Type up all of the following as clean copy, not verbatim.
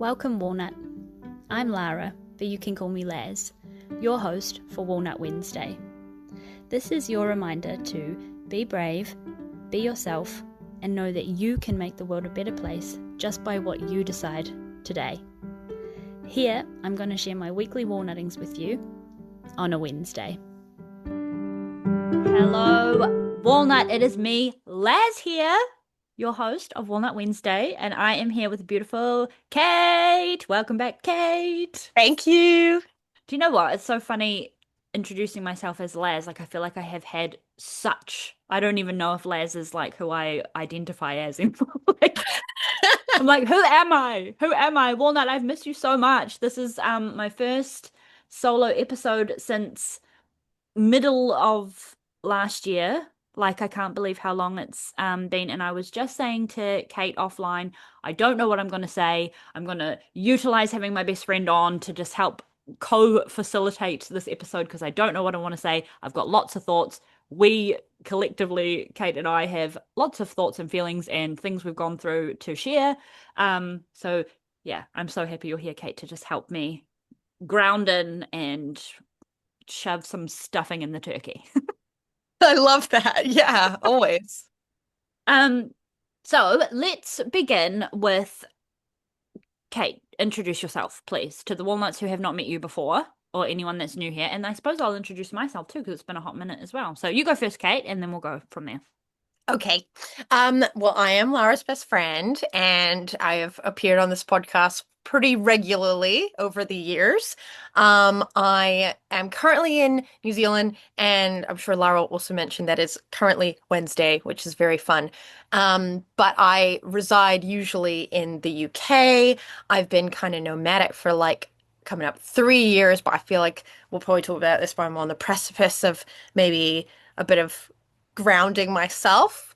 Welcome, Walnut. I'm Lara, but you can call me Laz, your host for Walnut Wednesday. This is your reminder to be brave, be yourself, and know that you can make the world a better place just by what you decide today. Here, I'm going to share my weekly walnuttings with you on a Wednesday. Hello, Walnut. It is me, Laz here, your host of Walnut Wednesday, and I am here with beautiful Kate. Welcome back, Kate. Thank you. Do you know what? It's so funny introducing myself as Laz. Like, I feel like I have had I don't even know if Laz is like who I identify as anymore. I'm like, who am I? Who am I? Walnut, I've missed you so much. This is my first solo episode since middle of last year. Like, I can't believe how long it's been. And I was just saying to Kate offline, I don't know what I'm going to say. I'm going to utilize having my best friend on to just help co-facilitate this episode because I don't know what I want to say. I've got lots of thoughts. We collectively, Kate and I, have lots of thoughts and feelings and things we've gone through to share. So yeah, I'm so happy you're here, Kate, to just help me ground in and shove some stuffing in the turkey. I love that. Yeah, always. Um, so let's begin with Kate. Introduce yourself, please, to the Walnuts who have not met you before, or anyone that's new here. And I suppose I'll introduce myself too, because it's been a hot minute as well. So you go first, Kate, and then we'll go from there. Okay. Well, I am Lara's best friend, and I have appeared on this podcast pretty regularly over the years. I am currently in New Zealand, and I'm sure Lara will also mentioned that it's currently Wednesday, which is very fun. But I reside usually in the UK. I've been kind of nomadic for like coming up 3 years, but I feel like we'll probably talk about this, but I'm on the precipice of maybe a bit of grounding myself.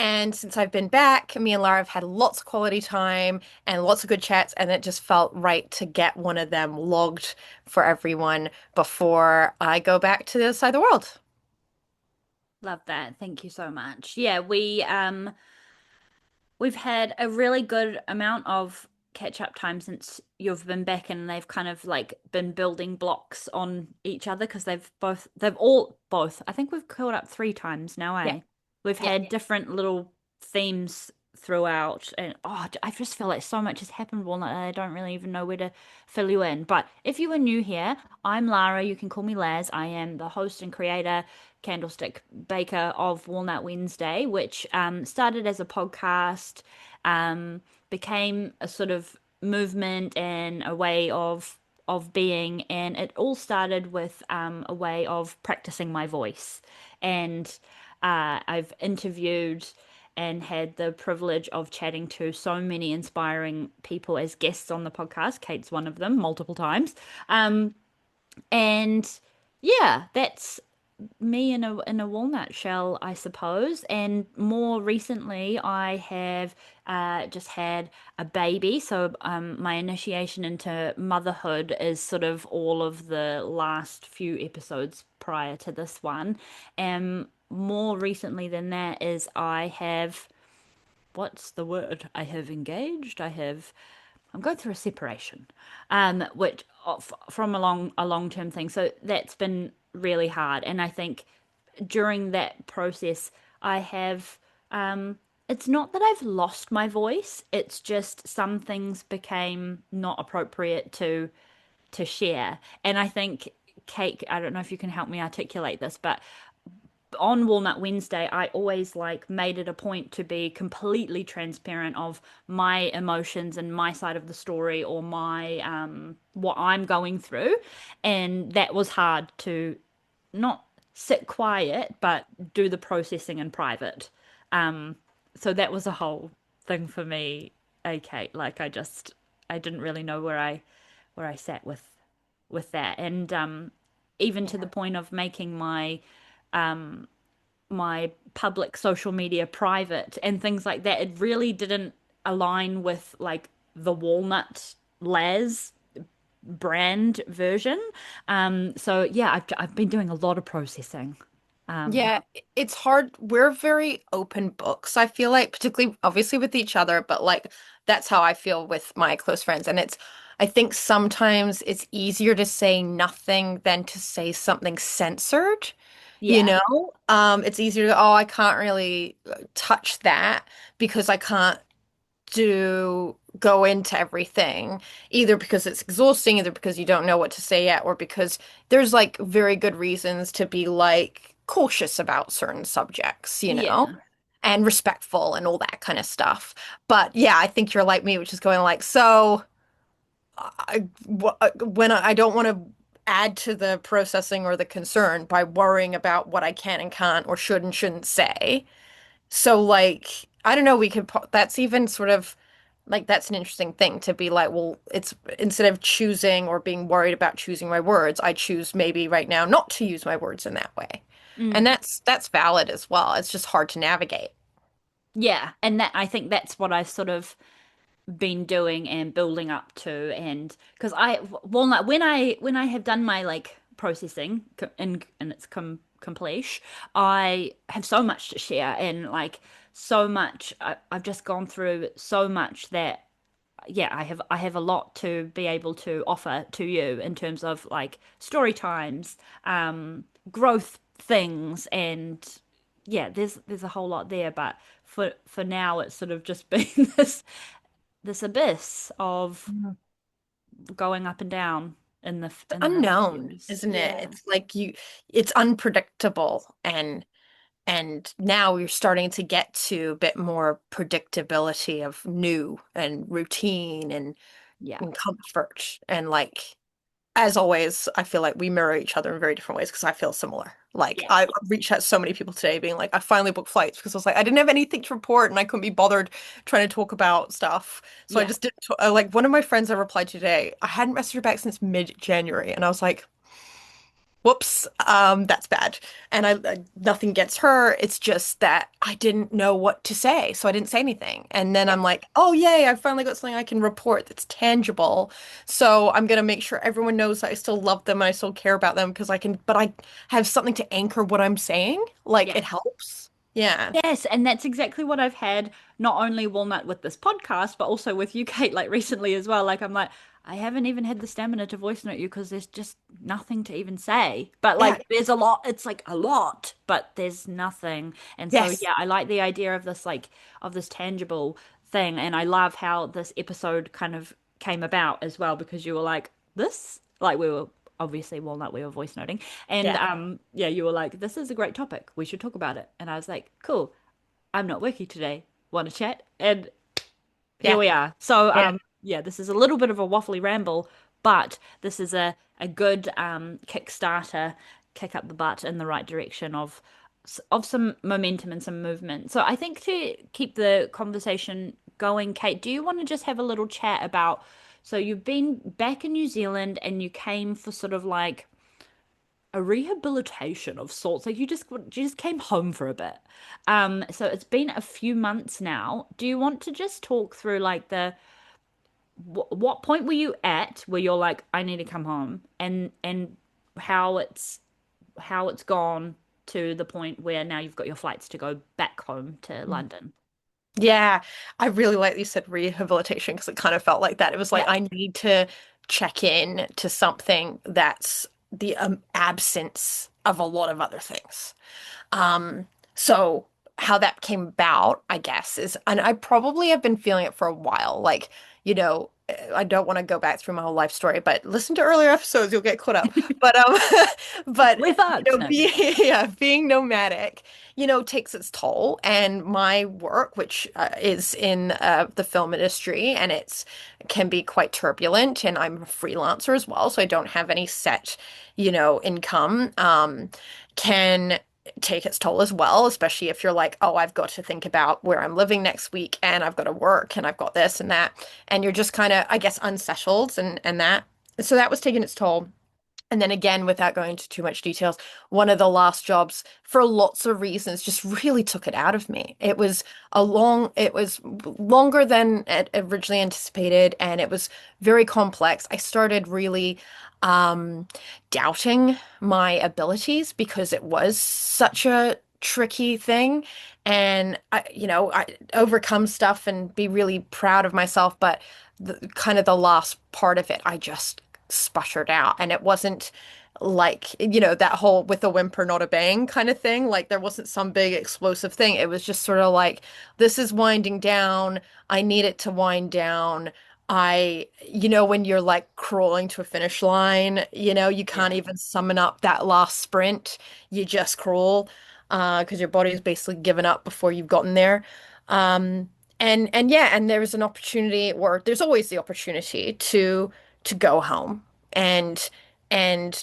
And since I've been back, me and Lara have had lots of quality time and lots of good chats, and it just felt right to get one of them logged for everyone before I go back to the other side of the world. Love that. Thank you so much. Yeah, we've had a really good amount of catch up time since you've been back, and they've kind of like been building blocks on each other because they've all both. I think we've caught up 3 times now, Yeah, eh? We've yeah. had different little themes throughout, and I just feel like so much has happened, Walnut, and I don't really even know where to fill you in. But if you are new here, I'm Lara. You can call me Laz. I am the host and creator, candlestick baker of Walnut Wednesday, which started as a podcast, became a sort of movement and a way of being, and it all started with a way of practicing my voice. And I've interviewed and had the privilege of chatting to so many inspiring people as guests on the podcast. Kate's one of them, multiple times. And yeah, that's me in a walnut shell, I suppose. And more recently, I have just had a baby. So my initiation into motherhood is sort of all of the last few episodes prior to this one. And more recently than that is I have, what's the word? I have engaged. I'm going through a separation, which from a long term thing. So that's been really hard, and I think during that process, I have. It's not that I've lost my voice. It's just some things became not appropriate to share, and I think Kate. I don't know if you can help me articulate this, but on Walnut Wednesday, I always like made it a point to be completely transparent of my emotions and my side of the story or my what I'm going through, and that was hard to not sit quiet but do the processing in private. So that was a whole thing for me, okay, like I didn't really know where I sat with that, and even to the point of making my public social media private and things like that. It really didn't align with like the Walnut Laz brand version. So yeah, I've been doing a lot of processing. Yeah, it's hard. We're very open books, I feel like, particularly obviously with each other, but like that's how I feel with my close friends. And I think sometimes it's easier to say nothing than to say something censored, you Yeah, know? It's easier to, oh, I can't really touch that because I can't do go into everything, either because it's exhausting, either because you don't know what to say yet, or because there's like very good reasons to be like cautious about certain subjects, yeah, and respectful and all that kind of stuff. But yeah, I think you're like me, which is going like, so when I don't want to add to the processing or the concern by worrying about what I can and can't or should and shouldn't say. So like, I don't know, that's even sort of like that's an interesting thing to be like, well, it's instead of choosing or being worried about choosing my words, I choose maybe right now not to use my words in that way. And mm, that's valid as well. It's just hard to navigate. yeah. And that I think that's what I've sort of been doing and building up to, and because I Walnut when I have done my like processing in its completion, I have so much to share and like so much. I've just gone through so much that yeah, I have a lot to be able to offer to you in terms of like story times, growth things, and yeah, there's a whole lot there. But for now, it's sort of just been this abyss of Mhm. going up and down It's in the unknown, views. isn't it? Yeah, It's like it's unpredictable and now we're starting to get to a bit more predictability of new and routine yeah, and comfort and like as always, I feel like we mirror each other in very different ways because I feel similar. Like yeah, I reached out to so many people today being like, I finally booked flights because I was like, I didn't have anything to report and I couldn't be bothered trying to talk about stuff. So I yeah. just did like one of my friends I replied to today, I hadn't messaged her back since mid-January and I was like, whoops, that's bad. And nothing gets her. It's just that I didn't know what to say, so I didn't say anything. And then Yeah. I'm like, oh yay, I finally got something I can report that's tangible. So I'm gonna make sure everyone knows that I still love them and I still care about them because but I have something to anchor what I'm saying. Like Yeah. it helps. Yeah. Yes, and that's exactly what I've had, not only Walnut with this podcast, but also with you, Kate, like recently as well. Like I'm like, I haven't even had the stamina to voice note you because there's just nothing to even say. But Yeah. like there's a lot, it's like a lot, but there's nothing. And so Yes. yeah, I like the idea of this like of this tangible thing. And I love how this episode kind of came about as well because you were like, this? Like we were obviously Walnut, we were voice noting. And Yeah. yeah, you were like, this is a great topic. We should talk about it. And I was like, cool. I'm not working today. Want to chat? And here Yeah. we are. So Yeah. yeah, this is a little bit of a waffly ramble, but this is a good Kickstarter, kick up the butt in the right direction of some momentum and some movement. So I think to keep the conversation going, Kate, do you want to just have a little chat about so you've been back in New Zealand and you came for sort of like a rehabilitation of sorts. Like you just came home for a bit. So it's been a few months now. Do you want to just talk through like the what point were you at where you're like, I need to come home, and how it's gone to the point where now you've got your flights to go back home to London. Yeah, I really like that you said rehabilitation because it kind of felt like that. It was like Yeah. I need to check in to something that's the absence of a lot of other things. So how that came about, I guess, is, and I probably have been feeling it for a while. Like, I don't want to go back through my whole life story, but listen to earlier episodes, you'll get caught up. But but We're fucked. No, being yeah, being nomadic, takes its toll. And my work, which is in the film industry, and it's can be quite turbulent. And I'm a freelancer as well, so I don't have any set, income. Can take its toll as well, especially if you're like, oh, I've got to think about where I'm living next week and I've got to work and I've got this and that. And you're just kind of, I guess, unsettled and that. So that was taking its toll. And then again, without going into too much details, one of the last jobs, for lots of reasons, just really took it out of me. It was longer than originally anticipated, and it was very complex. I started really um, doubting my abilities because it was such a tricky thing. And I overcome stuff and be really proud of myself, but kind of the last part of it, I just sputtered out. And it wasn't like, that whole with a whimper, not a bang kind of thing. Like there wasn't some big explosive thing. It was just sort of like, this is winding down. I need it to wind down. When you're like crawling to a finish line, you can't Yeah. even summon up that last sprint. You just crawl, because your body is basically given up before you've gotten there. Um, and yeah, and there was an opportunity, or there's always the opportunity to go home. And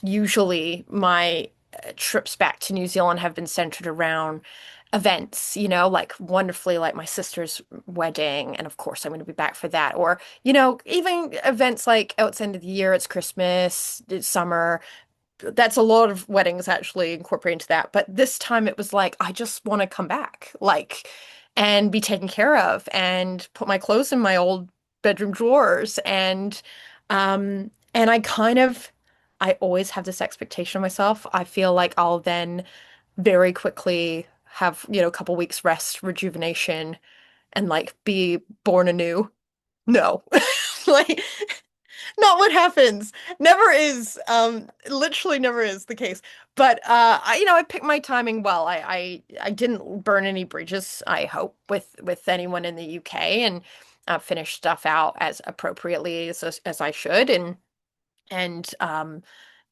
usually my trips back to New Zealand have been centered around events, like wonderfully like my sister's wedding, and of course I'm going to be back for that. Or, even events like, oh, it's end of the year, it's Christmas, it's summer. That's a lot of weddings actually incorporate into that. But this time it was like, I just want to come back, like, and be taken care of and put my clothes in my old bedroom drawers. And I always have this expectation of myself. I feel like I'll then very quickly have, a couple weeks rest, rejuvenation, and like be born anew. No. Like not what happens. Never is. Literally never is the case. But I picked my timing well. I didn't burn any bridges, I hope, with anyone in the UK, and finished stuff out as appropriately as I should, and um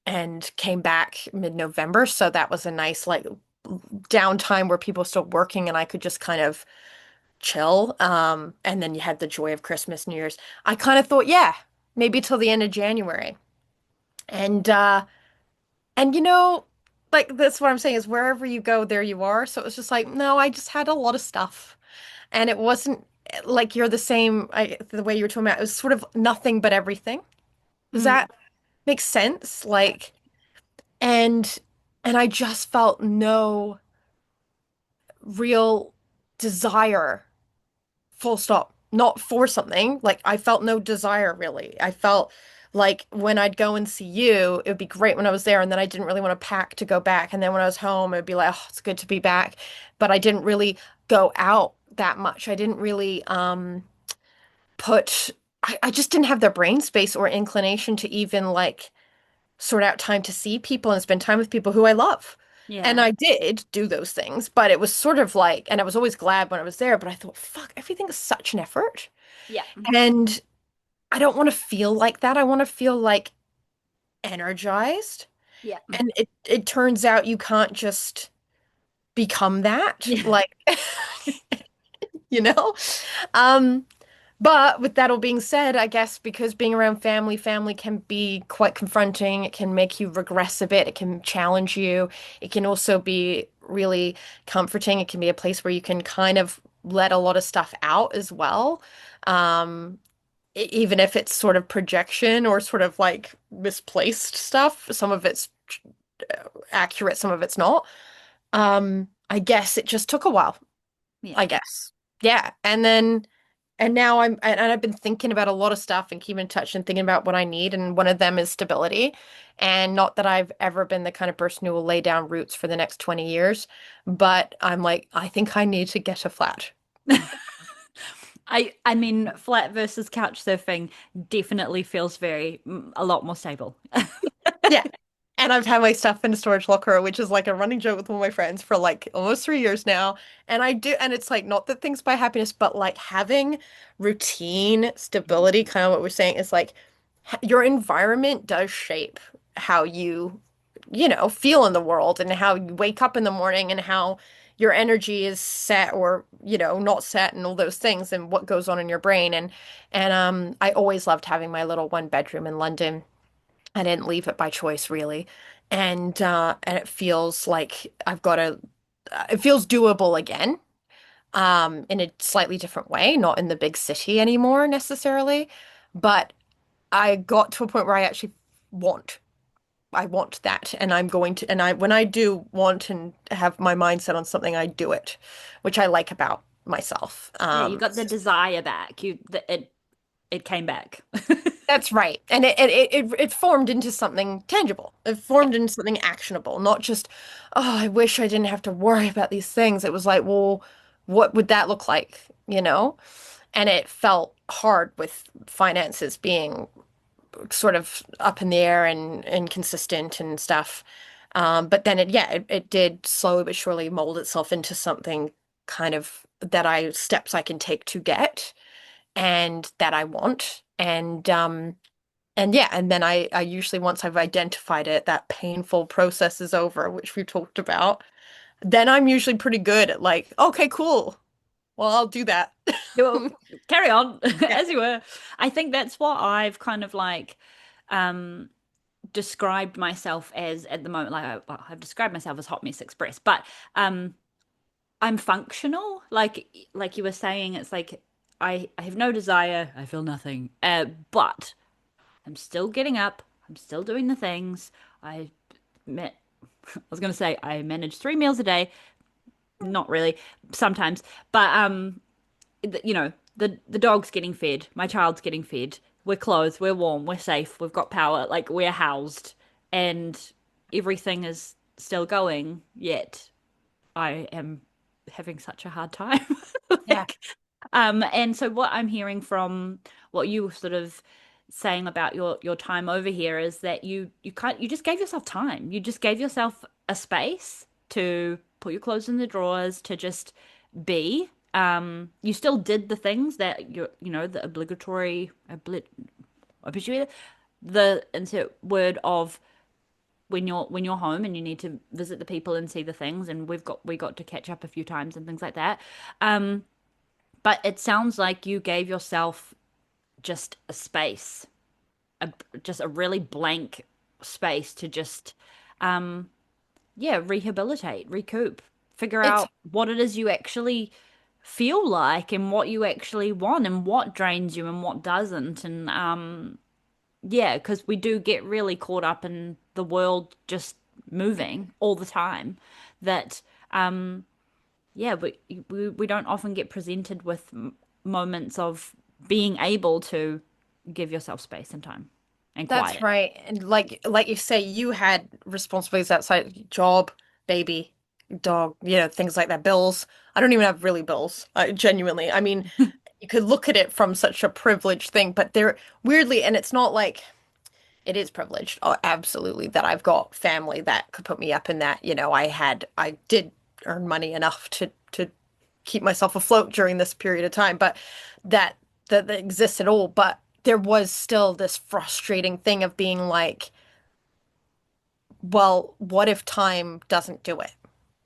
and came back mid-November. So that was a nice like downtime where people were still working and I could just kind of chill. And then you had the joy of Christmas, New Year's. I kind of thought, yeah, maybe till the end of January. And and like that's what I'm saying is wherever you go, there you are. So it was just like, no, I just had a lot of stuff. And it wasn't like you're the same, the way you were talking about, it was sort of nothing but everything. Does Mm. that make sense? Like, and I just felt no real desire, full stop. Not for something. Like I felt no desire really. I felt like when I'd go and see you, it would be great when I was there, and then I didn't really want to pack to go back. And then when I was home, it would be like, oh, it's good to be back. But I didn't really go out that much. I didn't really put I just didn't have the brain space or inclination to even like sort out time to see people and spend time with people who I love. And Yeah. I did do those things, but it was sort of like, and I was always glad when I was there, but I thought, fuck, everything is such an effort. Yeah. And I don't want to feel like that. I want to feel like energized. Yeah. And it turns out you can't just become that. Yeah. Like, you know? Um, But with that all being said, I guess because being around family can be quite confronting. It can make you regress a bit. It can challenge you. It can also be really comforting. It can be a place where you can kind of let a lot of stuff out as well. Um, Even if it's sort of projection or sort of like misplaced stuff. Some of it's accurate, some of it's not. I guess it just took a while, Yeah. I guess. Yeah. And now I've been thinking about a lot of stuff and keeping in touch and thinking about what I need. And one of them is stability. And not that I've ever been the kind of person who will lay down roots for the next 20 years, but I'm like, I think I need to get a flat. I mean, flat versus couch surfing definitely feels a lot more stable. Yeah. And I've had my stuff in a storage locker, which is like a running joke with one of my friends for like almost 3 years now. And it's like not that things buy happiness, but like having routine, stability, kind of what we're saying is like your environment does shape how you feel in the world and how you wake up in the morning and how your energy is set or, not set and all those things and what goes on in your brain. And I always loved having my little one bedroom in London. I didn't leave it by choice, really. And it feels like it feels doable again, in a slightly different way, not in the big city anymore necessarily. But I got to a point where I actually want I want that, and I'm going to, and I when I do want and have my mindset on something, I do it, which I like about myself. Yeah, you got the desire back. It came back. That's right. And it formed into something tangible. It Yeah. formed into something actionable, not just, oh, I wish I didn't have to worry about these things. It was like, well, what would that look like, you know? And it felt hard with finances being sort of up in the air and inconsistent and stuff. But then it did slowly but surely mold itself into something kind of that steps I can take to get and that I want. And yeah, and then I usually once I've identified it, that painful process is over, which we've talked about, then I'm usually pretty good at like, okay, cool. Well, I'll do that. Well, carry on Yeah. as you were. I think that's what I've kind of like um described myself as at the moment. Like I've described myself as Hot Mess Express, but um I'm functional. Like you were saying, it's like I have no desire, I feel nothing. But I'm still getting up, I'm still doing the things. I met I was gonna say I manage 3 meals a day. Not really, sometimes. But you know, the dog's getting fed, my child's getting fed, we're clothed, we're warm, we're safe, we've got power, like we're housed, and everything is still going, yet I am having such a hard time. Yeah. Like, and so what I'm hearing from what you were sort of saying about your time over here is that you just gave yourself time. You just gave yourself a space to put your clothes in the drawers, to just be. You still did the things that the obligatory obligatory, the insert word of when you're home and you need to visit the people and see the things, and we got to catch up a few times and things like that. Um, but it sounds like you gave yourself just a space, a, just a really blank space to just, um, yeah, rehabilitate, recoup, figure It's out what it is you actually feel like and what you actually want and what drains you and what doesn't. And yeah, because we do get really caught up in the world just moving all the time that um yeah, we don't often get presented with moments of being able to give yourself space and time and That's quiet. right. And like you say, you had responsibilities outside job, baby, dog, things like that, bills. I don't even have really bills, genuinely. I mean, you could look at it from such a privileged thing, but they're weirdly, and it's not like it is privileged, absolutely, that I've got family that could put me up in that. I did earn money enough to keep myself afloat during this period of time, but that that exists at all. But there was still this frustrating thing of being like, well, what if time doesn't do it?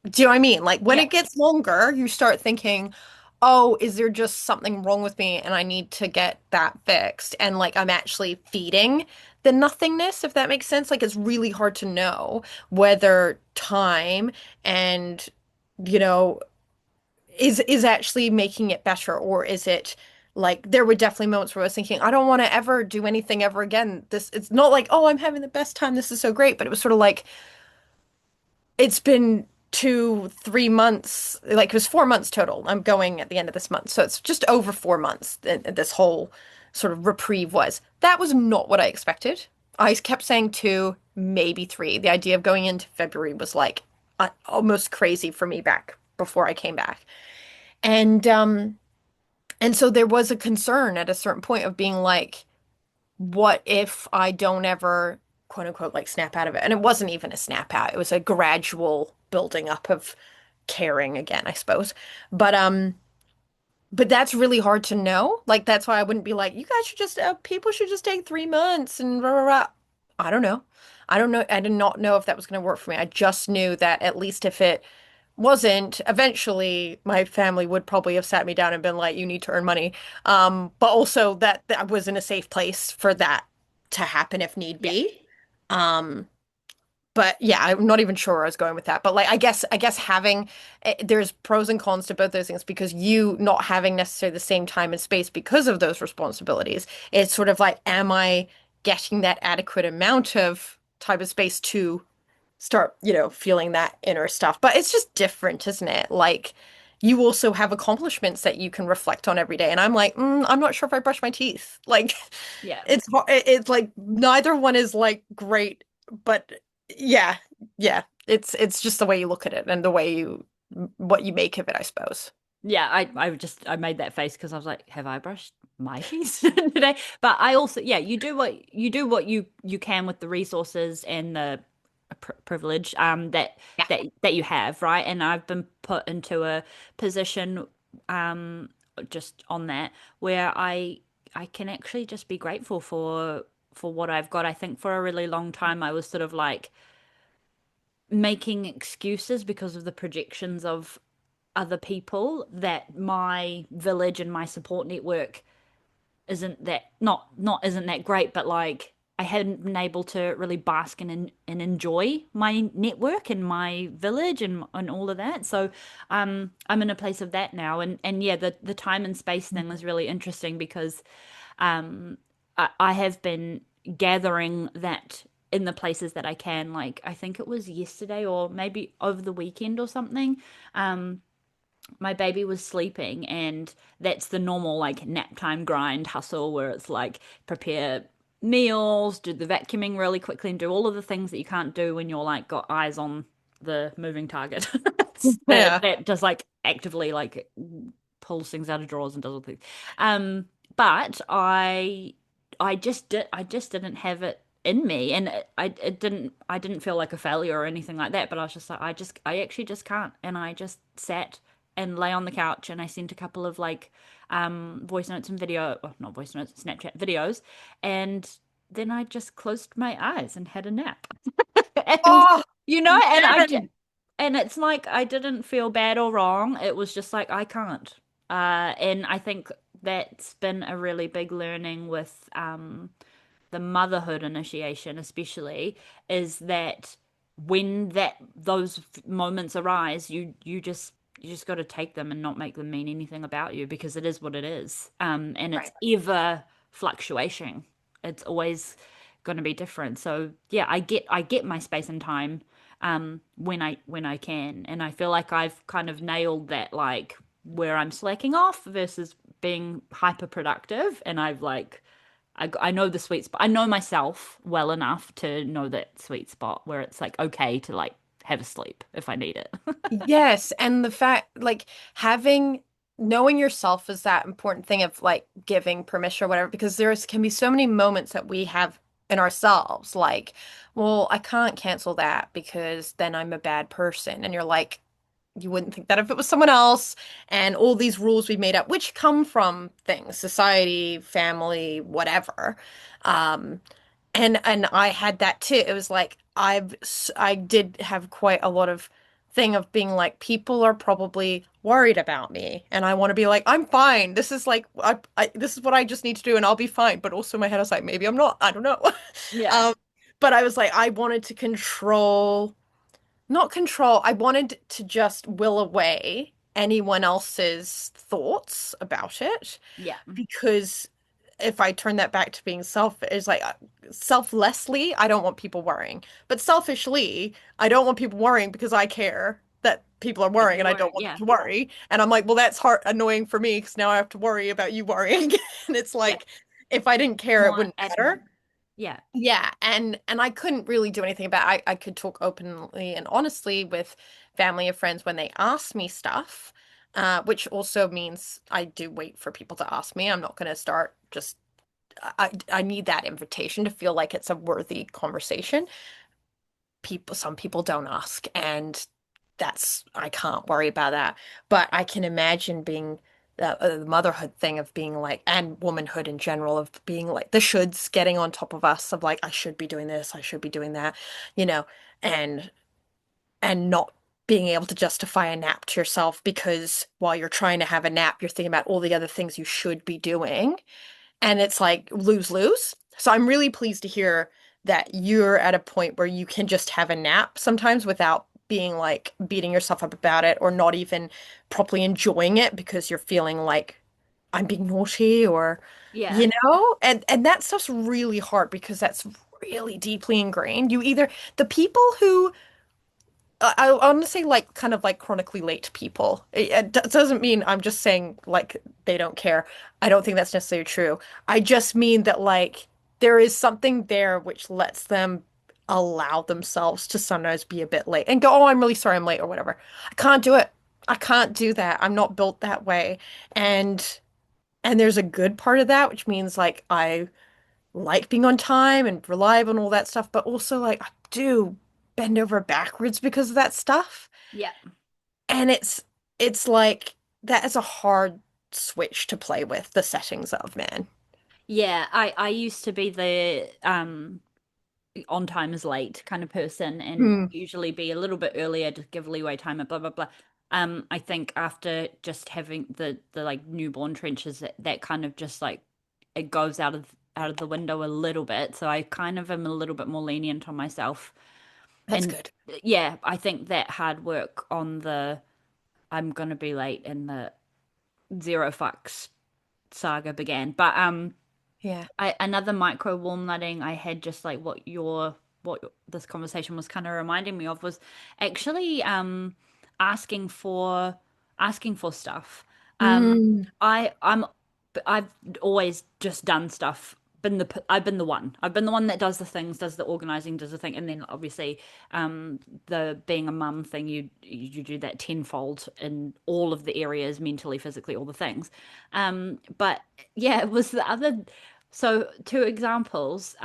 Do you know what I mean? Like when Yeah. it gets longer, you start thinking, oh, is there just something wrong with me and I need to get that fixed? And like I'm actually feeding the nothingness, if that makes sense. Like it's really hard to know whether time and, you know, is actually making it better, or is it like there were definitely moments where I was thinking, I don't want to ever do anything ever again. This it's not like, oh, I'm having the best time. This is so great. But it was sort of like it's been 3 months, like it was 4 months total. I'm going at the end of this month. So it's just over 4 months that this whole sort of reprieve was. That was not what I expected. I kept saying 2, maybe 3. The idea of going into February was like almost crazy for me back before I came back. And so there was a concern at a certain point of being like, what if I don't ever, quote unquote, like snap out of it? And it wasn't even a snap out. It was a gradual building up of caring again, I suppose. But that's really hard to know. Like that's why I wouldn't be like, you guys should just people should just take 3 months and rah, rah, rah. I don't know. I don't know. I did not know if that was going to work for me. I just knew that at least if it wasn't, eventually my family would probably have sat me down and been like, you need to earn money. But also that was in a safe place for that to happen if need Yeah. be. Um, but yeah, I'm not even sure where I was going with that. But like, I guess having there's pros and cons to both those things because you not having necessarily the same time and space because of those responsibilities. It's sort of like, am I getting that adequate amount of type of space to start, feeling that inner stuff. But it's just different, isn't it? Like you also have accomplishments that you can reflect on every day. And I'm like, I'm not sure if I brush my teeth. Like Yeah. it's like neither one is like great, but yeah, yeah. It's just the way you look at it and the way you what you make of it, I suppose. Yeah, I made that face because I was like, have I brushed my teeth today? But I also, yeah, you can with the resources and the privilege Yeah. that you have, right? And I've been put into a position um just on that where I can actually just be grateful for what I've got. I think for a really long time I was sort of like making excuses because of the projections of other people that my village and my support network isn't that not isn't that great, but like I hadn't been able to really bask and enjoy my network and my village and all of that. So I'm in a place of that now, and yeah, the time and space thing is really interesting because um I have been gathering that in the places that I can. Like I think it was yesterday or maybe over the weekend or something. Um, my baby was sleeping, and that's the normal like nap time grind hustle where it's like prepare meals, do the vacuuming really quickly, and do all of the things that you can't do when you're like got eyes on the moving target. Yeah. That just like actively like pulls things out of drawers and does all things. Um, but I just didn't have it in me, and I didn't feel like a failure or anything like that. But I was just like I actually just can't, and I just sat and lay on the couch and I sent a couple of like voice notes and video, well, not voice notes, Snapchat videos, and then I just closed my eyes and had a nap. And Oh, and heaven. and it's like I didn't feel bad or wrong. It was just like I can't. And I think that's been a really big learning with the motherhood initiation especially is that when those moments arise you just got to take them and not make them mean anything about you because it is what it is, and it's Right. ever fluctuating. It's always going to be different. So yeah, I get my space and time when I can, and I feel like I've kind of nailed that, like where I'm slacking off versus being hyper productive, and I've like I know the sweet spot. I know myself well enough to know that sweet spot where it's like okay to like have a sleep if I need it. Yes, and the fact like having knowing yourself is that important thing of like giving permission or whatever, because there's can be so many moments that we have in ourselves, like, well, I can't cancel that because then I'm a bad person. And you're like, you wouldn't think that if it was someone else, and all these rules we've made up, which come from things, society, family, whatever. Um, and I had that too. It was like I did have quite a lot of thing of being like people are probably worried about me, and I want to be like I'm fine. This is like this is what I just need to do, and I'll be fine. But also my head was like maybe I'm not. I don't know. Yeah. Um, but I was like I wanted to control, not control. I wanted to just will away anyone else's thoughts about it Yeah. because if I turn that back to being selfish, like selflessly, I don't want people worrying. But selfishly, I don't want people worrying because I care that people are That worrying you're and I don't worried. want them Yeah. to worry. And I'm like, well, that's hard, annoying for me because now I have to worry about you worrying. And it's Yeah. like, if I didn't care, it More wouldn't matter. admin. Yeah. Yeah, and I couldn't really do anything about it. I could talk openly and honestly with family and friends when they ask me stuff, which also means I do wait for people to ask me. I'm not going to start just I need that invitation to feel like it's a worthy conversation. Some people don't ask, and that's I can't worry about that. But I can imagine being the motherhood thing of being like, and womanhood in general of being like the shoulds getting on top of us of like I should be doing this, I should be doing that, you know, and not being able to justify a nap to yourself because while you're trying to have a nap, you're thinking about all the other things you should be doing, and it's like lose lose. So I'm really pleased to hear that you're at a point where you can just have a nap sometimes without being like beating yourself up about it or not even properly enjoying it because you're feeling like I'm being naughty or Yeah. and that stuff's really hard because that's really deeply ingrained. The people who I want to say like kind of like chronically late people. It doesn't mean I'm just saying like they don't care. I don't think that's necessarily true. I just mean that like there is something there which lets them allow themselves to sometimes be a bit late and go, "Oh, I'm really sorry I'm late," or whatever. I can't do it. I can't do that. I'm not built that way. And there's a good part of that, which means like I like being on time and reliable and all that stuff, but also like I do bend over backwards because of that stuff. Yeah. And it's like that is a hard switch to play with the settings of, man. Yeah, I used to be the on time is late kind of person and Hmm, usually be a little bit earlier to give leeway time and blah blah blah. I think after just having the like newborn trenches that kind of just like it goes out of the window a little bit. So I kind of am a little bit more lenient on myself. that's And good. yeah, I think that hard work on the I'm gonna be late and the zero fucks saga began. But Yeah. another micro walnutting I had just like what this conversation was kind of reminding me of was actually asking for asking for stuff. Mm, I'm I've always just done stuff. I've been the one. I've been the one that does the things, does the organizing, does the thing, and then obviously the being a mum thing, you do that tenfold in all of the areas, mentally, physically, all the things. But yeah, it was the other. So two examples,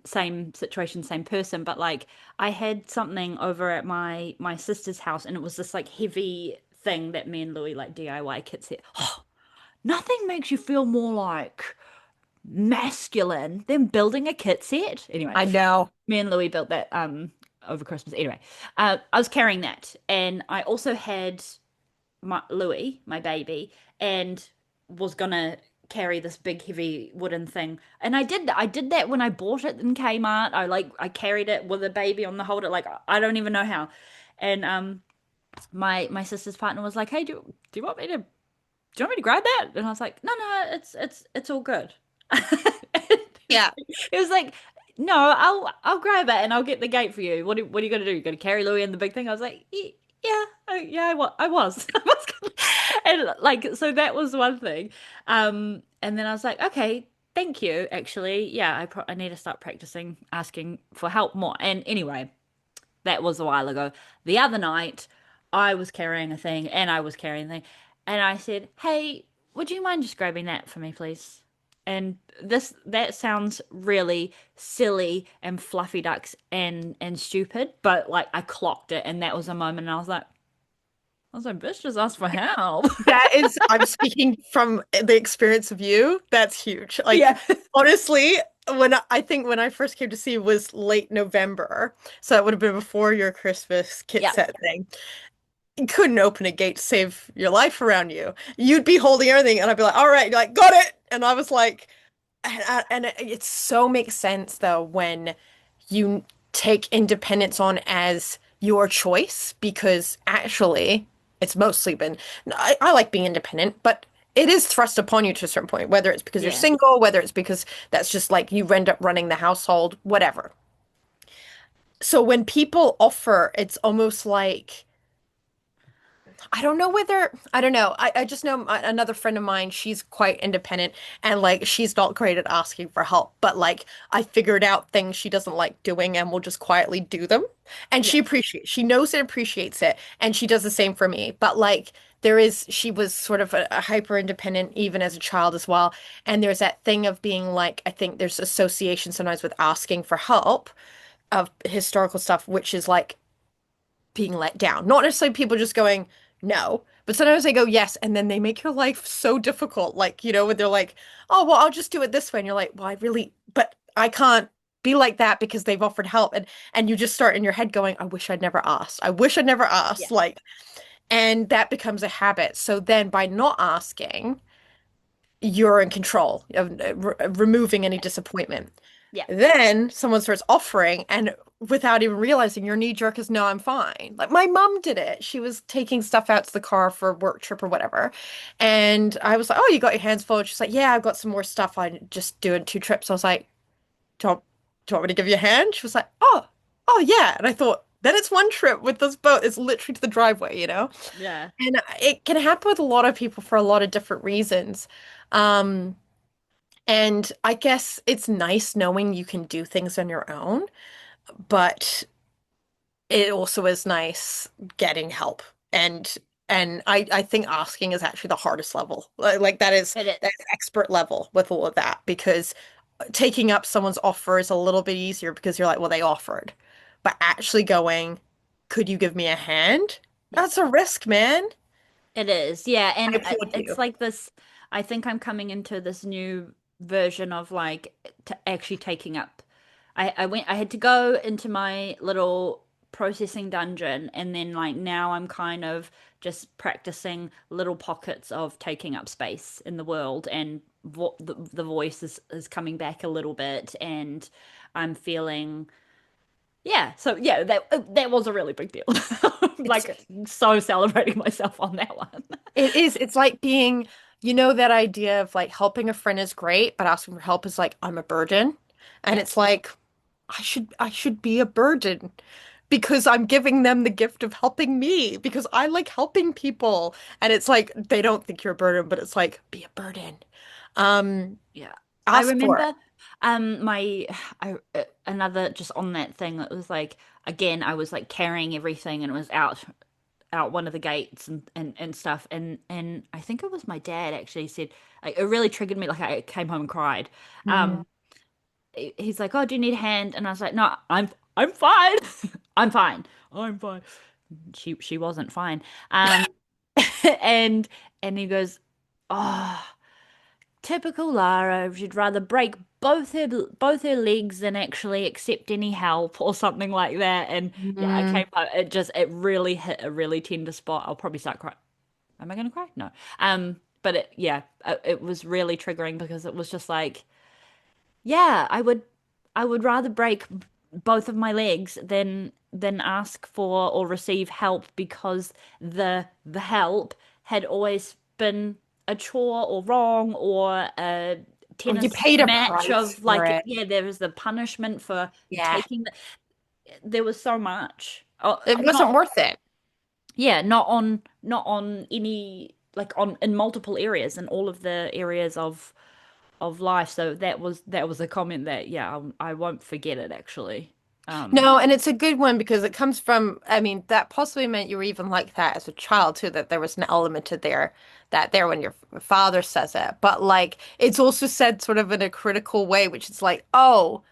same situation, same person, but like I had something over at my sister's house, and it was this like heavy thing that me and Louis like DIY kits set. Nothing makes you feel more like masculine than building a kit set. Anyway, I know. me and Louis built that over Christmas. Anyway, I was carrying that, and I also had my Louis, my baby, and was gonna carry this big heavy wooden thing. And I did that when I bought it in Kmart. I carried it with a baby on the holder. Like I don't even know how. And my sister's partner was like, "Hey, do you want me to want me to grab that?" And I was like, no, it's all good. Yeah. It was like, no, I'll grab it and I'll get the gate for you. What are you gonna do? You gonna carry Louis in the big thing? I was like, yeah, yeah, I was. I was and like so that was one thing. And then I was like, okay, thank you. Actually, yeah, I need to start practicing asking for help more. And anyway, that was a while ago. The other night, I was carrying a thing and I was carrying a thing, and I said, "Hey, would you mind just grabbing that for me, please?" And that sounds really silly and fluffy ducks and stupid, but like I clocked it, and that was a moment, and I was like, "Bitch, just ask for help." That is, I'm speaking from the experience of you. That's huge. Like, Yeah, honestly, I think when I first came to see you was late November. So that would have been before your Christmas kit yeah, set thing. You couldn't open a gate to save your life around you. You'd be holding everything, and I'd be like, all right, you're like, got it. And I was like, and it so makes sense though when you take independence on as your choice because actually it's mostly been I like being independent, but it is thrust upon you to a certain point, whether it's because you're yeah, single, whether it's because that's just like you end up running the household, whatever. So when people offer, it's almost like I don't know whether, I don't know. I just know another friend of mine, she's quite independent and like she's not great at asking for help, but like I figured out things she doesn't like doing and will just quietly do them. And yeah, she knows and appreciates it. And she does the same for me. But like she was sort of a hyper independent even as a child as well. And there's that thing of being like, I think there's association sometimes with asking for help of historical stuff, which is like, being let down. Not necessarily people just going no, but sometimes they go yes, and then they make your life so difficult. Like, when they're like, oh, well, I'll just do it this way. And you're like, well, but I can't be like that because they've offered help. And you just start in your head going, I wish I'd never asked. I wish I'd never yeah, asked. Like, and that becomes a habit. So then by not asking, you're in control of removing any disappointment. yeah, Then someone starts offering, and without even realizing, your knee jerk is, no, I'm fine. Like my mom did it. She was taking stuff out to the car for a work trip or whatever. And I was like, oh, you got your hands full. She's like, yeah, I've got some more stuff. I'm just doing 2 trips. I was like, don't. do you want me to give you a hand? She was like, oh yeah. And I thought, then it's one trip with this boat. It's literally to the driveway, you know? Yeah. And it can happen with a lot of people for a lot of different reasons. Um, and I guess it's nice knowing you can do things on your own, but it also is nice getting help. And I think asking is actually the hardest level. Like It is. that is expert level with all of that because taking up someone's offer is a little bit easier because you're like, well, they offered. But actually going, could you give me a hand? Yeah. That's a risk, man. It is, yeah, I and applaud it's you. like this. I think I'm coming into this new version of like t actually taking up. I had to go into my little processing dungeon, and then like now I'm kind of just practicing little pockets of taking up space in the world, and vo the voice is coming back a little bit, and I'm feeling. Yeah, so yeah, that was a really big deal. It's Like so celebrating myself on that one. it is. It's like being, you know, that idea of like helping a friend is great, but asking for help is like I'm a burden. And Yeah, it's like I should be a burden because I'm giving them the gift of helping me because I like helping people. And it's like they don't think you're a burden, but it's like be a burden. Um, yeah. I ask for it. remember my another just on that thing that was like again I was like carrying everything and it was out one of the gates and stuff and I think it was my dad actually said like, it really triggered me like I came home and cried. Mm. Um he's like, "Oh, do you need a hand?" And I was like, "No, I'm fine. I'm fine. I'm fine." She wasn't fine. Um and and he goes, "Oh, typical Lara. She'd rather break both her legs than actually accept any help or something like that." And yeah, I Mm. came home. It really hit a really tender spot. I'll probably start crying. Am I going to cry? No. But it was really triggering because it was just like, yeah, I would rather break both of my legs than ask for or receive help because the help had always been a chore or wrong or a Or you tennis paid a match price of for like it. yeah, there was the punishment for Yeah. taking there was so much. Oh, It wasn't not worth it. yeah, not on any like on in multiple areas in all of the areas of life. So that was a comment that yeah, I won't forget it actually. Um, No, and it's a good one because it comes from, I mean, that possibly meant you were even like that as a child too, that there was an element to there when your father says it. But like it's also said sort of in a critical way, which is like, oh,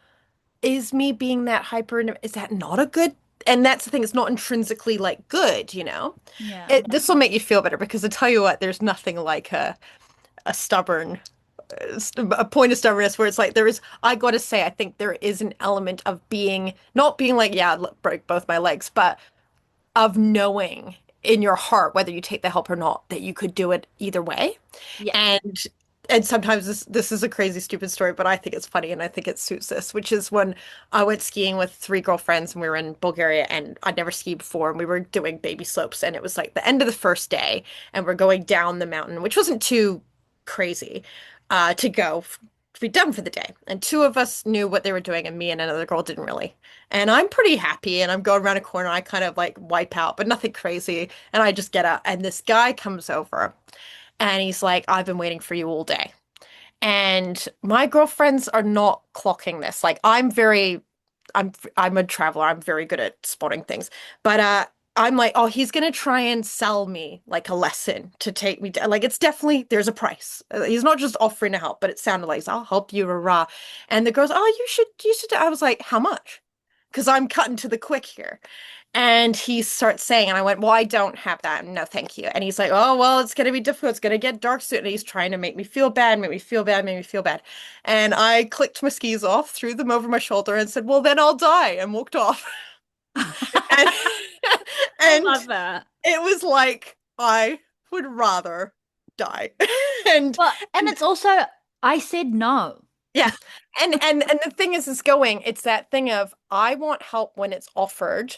is me being that hyper, is that not a good? And that's the thing, it's not intrinsically like good, you know? yeah. This will make you feel better because I tell you what, there's nothing like a stubborn a point of stubbornness where it's like there is I gotta say I think there is an element of being not being like yeah break both my legs but of knowing in your heart whether you take the help or not that you could do it either way Yeah. and and sometimes this is a crazy stupid story but I think it's funny and I think it suits this which is when I went skiing with three girlfriends and we were in Bulgaria and I'd never skied before and we were doing baby slopes and it was like the end of the first day and we're going down the mountain which wasn't too crazy to go to be done for the day. And two of us knew what they were doing, and me and another girl didn't really. And I'm pretty happy, and I'm going around a corner. I kind of like wipe out, but nothing crazy. And I just get up, and this guy comes over, and he's like, "I've been waiting for you all day." And my girlfriends are not clocking this. Like I'm a traveler. I'm very good at spotting things. But I'm like, oh, he's gonna try and sell me like a lesson to take me to like it's definitely there's a price. He's not just offering to help, but it sounded like I'll help you, rah. And the girl's, oh, you should. I was like, how much? Because I'm cutting to the quick here. And he starts saying, and I went, well, I don't have that. No, thank you. And he's like, oh, well, it's going to be difficult. It's going to get dark soon. And he's trying to make me feel bad, make me feel bad, make me feel bad. And I clicked my skis off, threw them over my shoulder, and said, well, then I'll die, and walked off. And, I and love that. it was like, I would rather die. And, Well, and and it's also I said no. yeah. And the thing is going, it's that thing of I want help when it's offered,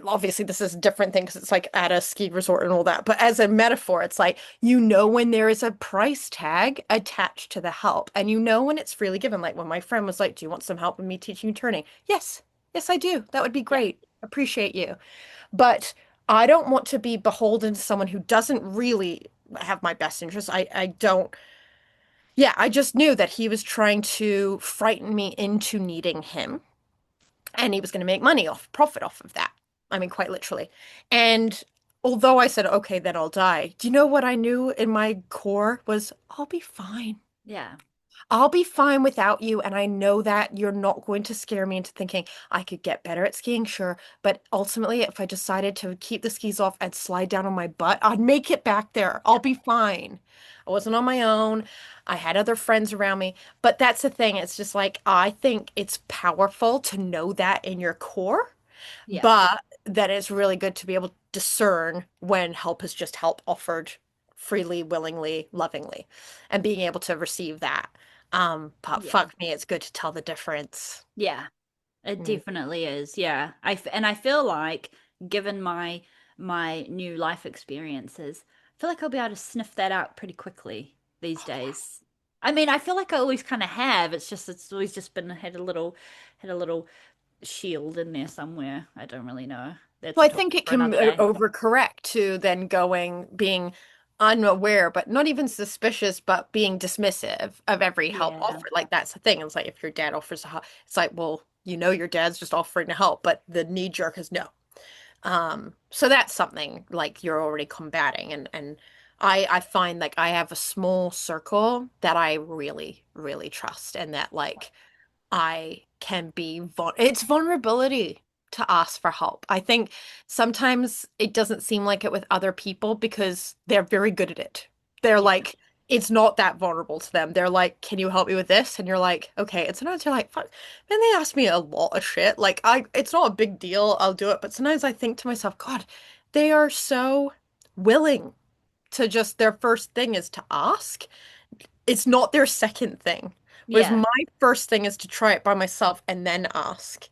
obviously this is a different thing because it's like at a ski resort and all that, but as a metaphor, it's like you know when there is a price tag attached to the help, and you know when it's freely given. Like when my friend was like, "Do you want some help with me teaching you turning?" Yes, yes, I do. That would be Yeah. great. Appreciate you. But I don't want to be beholden to someone who doesn't really have my best interest. I don't. Yeah, I just knew that he was trying to frighten me into needing him, and he was going to make money off, profit off of that. I mean, quite literally. And although I said, okay, then I'll die, do you know what I knew in my core was, I'll be fine. Yeah. I'll be fine without you. And I know that you're not going to scare me into thinking I could get better at skiing, sure. But ultimately, if I decided to keep the skis off and slide down on my butt, I'd make it back there. I'll Yeah. be fine. I wasn't on my own. I had other friends around me. But that's the thing. It's just like, I think it's powerful to know that in your core, Yeah. but that it's really good to be able to discern when help is just help offered freely, willingly, lovingly, and being able to receive that. But Yeah. fuck me, it's good to tell the difference. Yeah. It Mm. definitely is. Yeah. And I feel like given my new life experiences, I feel like I'll be able to sniff that out pretty quickly these Oh, yeah. days. I mean, I feel like I always kind of have. It's always just been had a little shield in there somewhere. I don't really know. That's Well, a I topic think it for can another day. overcorrect to then being unaware, but not even suspicious, but being dismissive of every help Yeah. offered. Like that's the thing. It's like if your dad offers a help, it's like, well, you know, your dad's just offering to help, but the knee jerk is no. So that's something like you're already combating, and I find like I have a small circle that I really, really trust, and that like I can be it's vulnerability to ask for help. I think sometimes it doesn't seem like it with other people because they're very good at it. They're Yeah. like, it's not that vulnerable to them. They're like, can you help me with this? And you're like, okay. And sometimes you're like, fuck. Man, they ask me a lot of shit. Like, it's not a big deal. I'll do it. But sometimes I think to myself, God, they are so willing to just, their first thing is to ask. It's not their second thing. Whereas Yeah. my first thing is to try it by myself and then ask.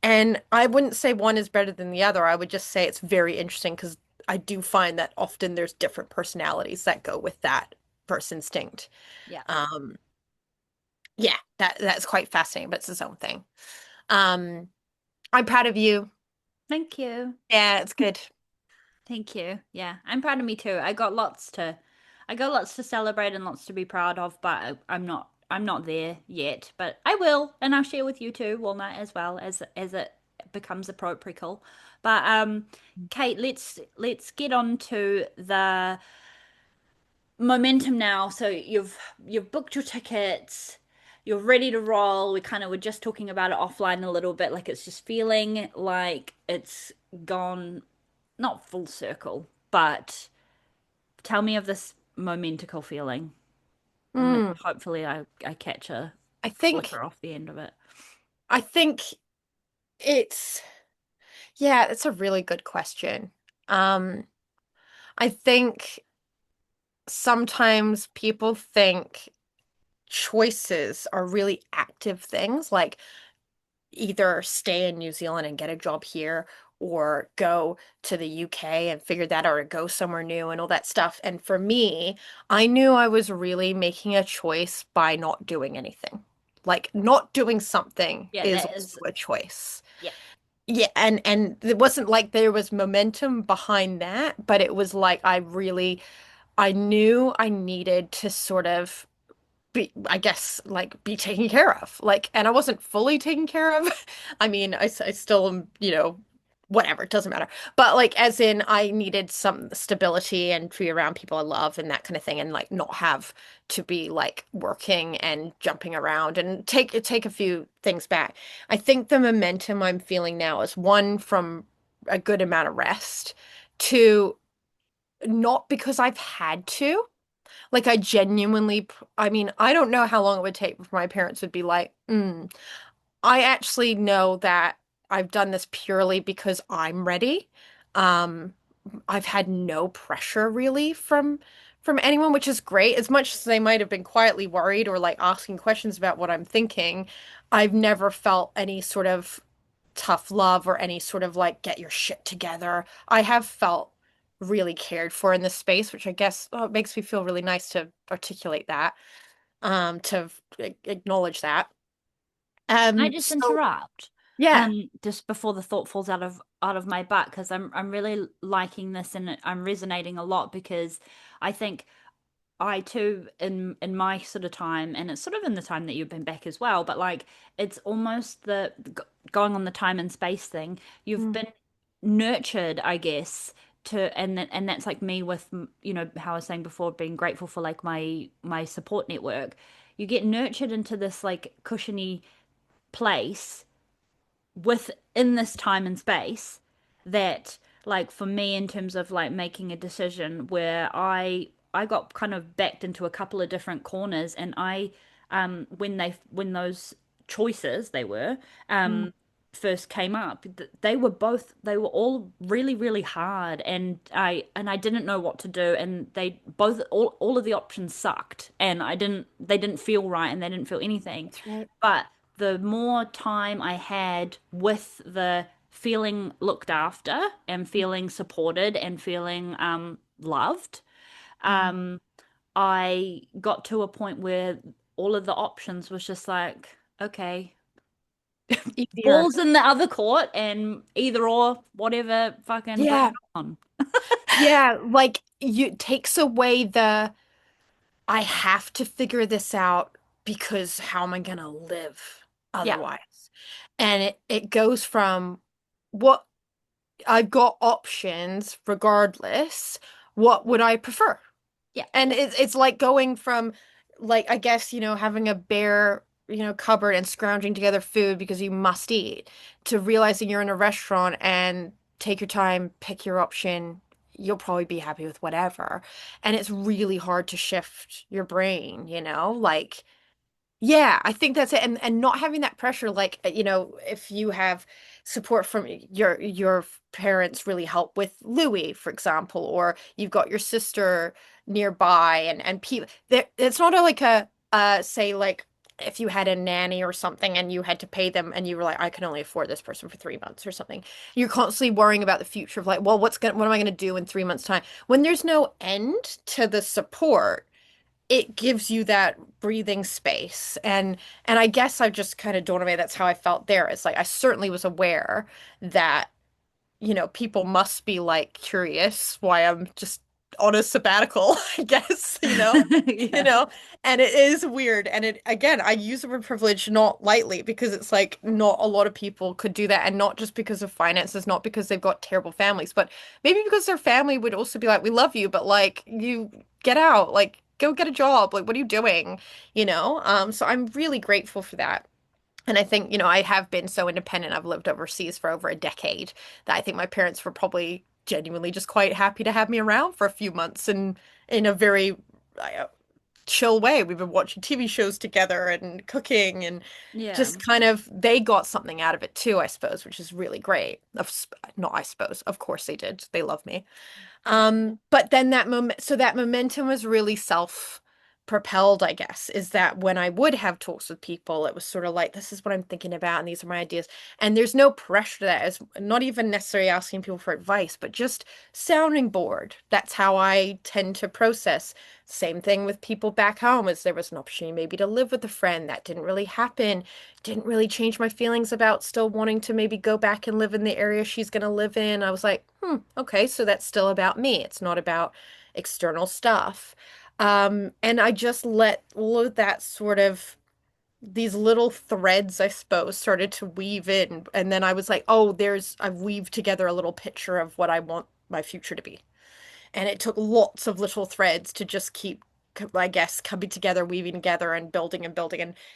And I wouldn't say one is better than the other. I would just say it's very interesting because I do find that often there's different personalities that go with that first instinct. Yeah. Um, yeah, that's quite fascinating, but it's its own thing. Um, I'm proud of you. Thank you. Yeah, it's good. Thank you. Yeah, I'm proud of me too. I got lots to celebrate and lots to be proud of, but I'm not there yet. But I will, and I'll share with you too, Walnut, as well as it becomes appropriate. But Kate, let's get on to the momentum now. So you've booked your tickets. You're ready to roll. We kind of were just talking about it offline a little bit, like it's just feeling like it's gone not full circle, but tell me of this momentical feeling. And Mm, hopefully I catch a I think flicker off the end of it. I think it's yeah, it's a really good question. Um, I think sometimes people think choices are really active things, like either stay in New Zealand and get a job here or go to the UK and figure that out or go somewhere new and all that stuff. And for me, I knew I was really making a choice by not doing anything. Like not doing something Yeah, is that also is a choice. yeah, Yeah, and it wasn't like there was momentum behind that, but it was like I knew I needed to sort of be, I guess, like be taken care of. Like, and I wasn't fully taken care of. I mean, I still am, you know, whatever, it doesn't matter. But like, as in, I needed some stability and be around people I love and that kind of thing, and like not have to be like working and jumping around and take a few things back. I think the momentum I'm feeling now is one from a good amount of rest, two, not because I've had to. Like I genuinely, I mean, I don't know how long it would take before my parents would be like, I actually know that I've done this purely because I'm ready. Um, I've had no pressure really from anyone, which is great. As much as they might have been quietly worried or like asking questions about what I'm thinking, I've never felt any sort of tough love or any sort of like get your shit together. I have felt really cared for in this space, which I guess it makes me feel really nice to articulate that, to acknowledge that. Can I just So interrupt? yeah. Just before the thought falls out of my butt, because I'm really liking this and I'm resonating a lot because I think I too in my sort of time, and it's sort of in the time that you've been back as well, but like it's almost going on the time and space thing. You've Mm, been nurtured, I guess, and that's like me with how I was saying before, being grateful for like my support network. You get nurtured into this like cushiony place within this time and space that like for me in terms of like making a decision where I got kind of backed into a couple of different corners and I when those choices they were mm, first came up they were all really really hard and I didn't know what to do and they both all of the options sucked and I didn't they didn't feel right and they didn't feel anything that's right. but the more time I had with the feeling looked after and feeling supported and feeling loved, Mm. um, I got to a point where all of the options was just like, okay, Easier. balls in the other court and either or, whatever, fucking bring Yeah. it on. Yeah. Like you takes away the I have to figure this out because how am I gonna live Yeah, otherwise? And it goes from what I've got options regardless. What would I prefer? yeah, And it's like going from like I guess, having a bare, cupboard and scrounging together food because you must eat to realizing you're in a restaurant and take your time, pick your option. You'll probably be happy with whatever. And it's really hard to shift your brain, like yeah, I think that's it. And not having that pressure, like, if you have support from your parents really help with Louis, for example, or you've got your sister nearby and people there it's not like say like if you had a nanny or something and you had to pay them and you were like, I can only afford this person for 3 months or something. You're constantly worrying about the future of like, well, what am I gonna do in 3 months' time? When there's no end to the support it gives you that breathing space and I guess I've just kind of dawned on me that's how I felt there. It's like I certainly was aware that people must be like curious why I'm just on a sabbatical, I guess, you yeah. know, and it is weird. And it, again, I use the word privilege not lightly because it's like not a lot of people could do that. And not just because of finances, not because they've got terrible families, but maybe because their family would also be like, we love you, but like you get out, like go get a job. Like, what are you doing? So I'm really grateful for that. And I think, I have been so independent. I've lived overseas for over a decade that I think my parents were probably genuinely just quite happy to have me around for a few months and in a very uh, chill way. We've been watching TV shows together and cooking and Yeah. just kind of they got something out of it too, I suppose, which is really great. Not I suppose, of course they did. They love me. But then that momentum was really self-propelled, I guess, is that when I would have talks with people, it was sort of like, this is what I'm thinking about, and these are my ideas. And there's no pressure to that. It's not even necessarily asking people for advice, but just sounding bored. That's how I tend to process. Same thing with people back home, as there was an opportunity maybe to live with a friend that didn't really happen, didn't really change my feelings about still wanting to maybe go back and live in the area she's going to live in. I was like, okay, so that's still about me. It's not about external stuff. And I just let all of that sort of these little threads, I suppose, started to weave in. And then I was like, oh, I've weaved together a little picture of what I want my future to be. And it took lots of little threads to just keep, I guess, coming together, weaving together and building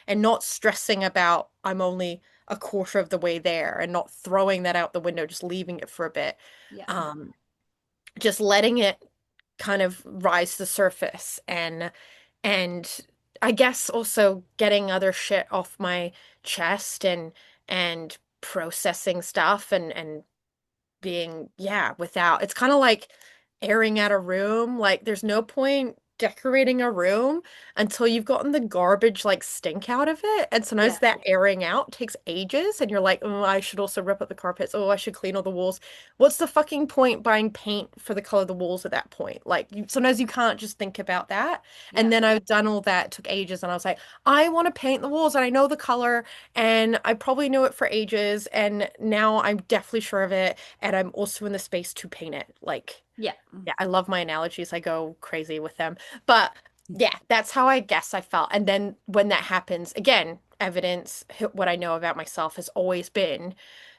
and not stressing about I'm only a quarter of the way there and not throwing that out the window, just leaving it for a bit. Yeah. Um, just letting it kind of rise to the surface and I guess also getting other shit off my chest and processing stuff and being, yeah, without, it's kind of like airing out a room. Like there's no point. decorating a room until you've gotten the garbage like stink out of it. And sometimes Yeah. that airing out takes ages and you're like, oh, I should also rip up the carpets. Oh, I should clean all the walls. What's the fucking point buying paint for the color of the walls at that point? Like sometimes you can't just think about that. Yeah. And then I've done all that, it took ages, and I was like, I want to paint the walls and I know the color and I probably knew it for ages and now I'm definitely sure of it and I'm also in the space to paint it. Like Yeah. yeah, I love my analogies. I go crazy with them. But yeah, that's how I guess I felt. And then when that happens, again, evidence, what I know about myself has always been